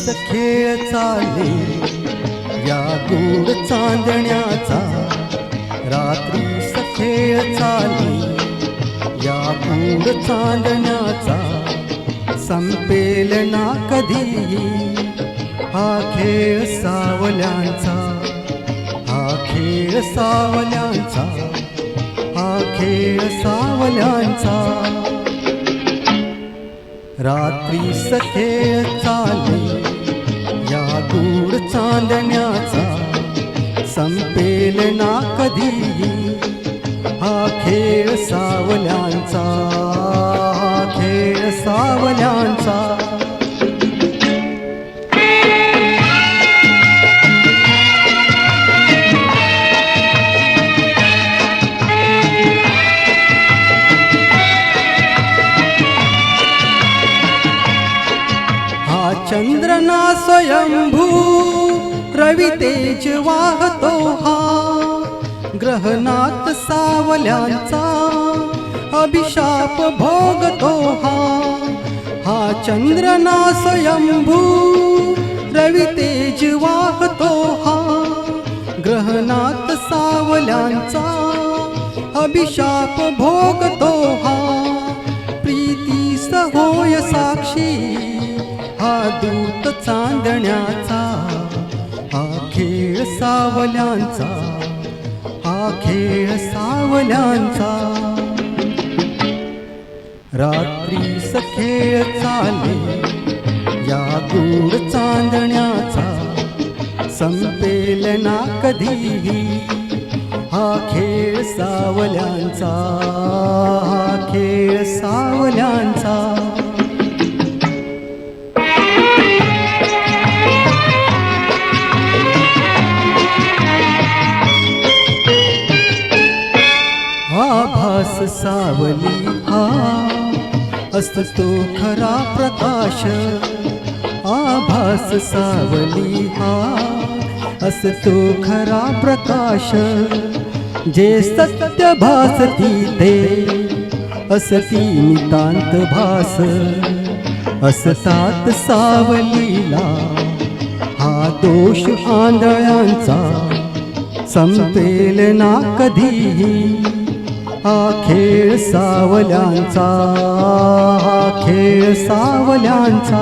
खेळ चाले या गोड चांदण्याचा, रात्रीस खेळ चाले या गोड चांदण्याचा, संपेल ना कधी हा खेळ सावल्यांचा, हा खेळ सावल्यांचा, हा खेळ सावल्यांचा. रात्रीस खेळ चाले या गोड चांदण्याचा, संपेल ना कधी हा खेळ सावल्यांचा, हा खेळ सावल्यांचा. चंद्र ना स्वयंभू रवि तेज वाहतो हा, ग्रहणात सावल्यांचा अभिशाप भोगतो हा. हा चंद्र ना स्वयंभू रवि तेज वाहतो हा, ग्रहणात सावल्यांचा अभिशाप भोगतो हा. प्रीतीस होय साक्षी हा दूत चांदण्याचा, हा खेळ सावल्यांचा, हा खेळ सावल्यांचा. रात्रीस खेळ चाले या गोड चांदण्याचा, संपेल ना कधी हा खेळ सावल्यांचा, हा खेळ सावल्यांचा. आभास सावली हा असतो खरा प्रकाश, आभास सावली हा असतो खरा प्रकाश. जे सत्य भासती ते असती नितांत भास, असतात सावलीला हा दोष आंधळ्यांचा, संपेल ना कधी हा खेळ सावल्यांचा, हा खेळ सावल्यांचा.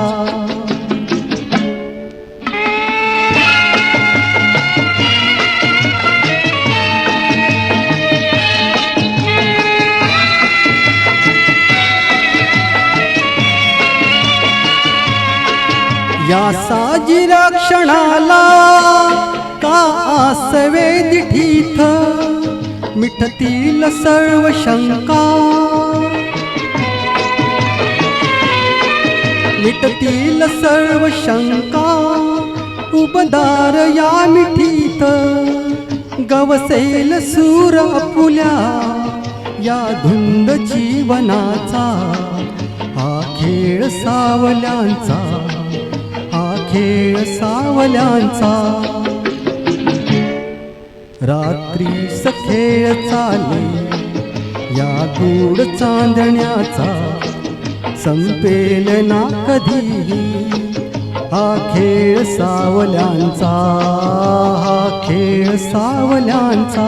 या साजिरा क्षणाला का आसवे दिठीत, मिटतील सर्व शंका, मिटतील सर्व शंका. उबदार या मिठीत गवसेल सूर आपुल्या या धुंद जीवनाचा, हा खेळ सावल्यांचा, हा खेळ सावल्यांचा. रात्रीस खेळ चाले या गोड चांदण्याचा, संपेल ना कधी हा खेळ सावल्यांचा, हा खेळ सावल्यांचा.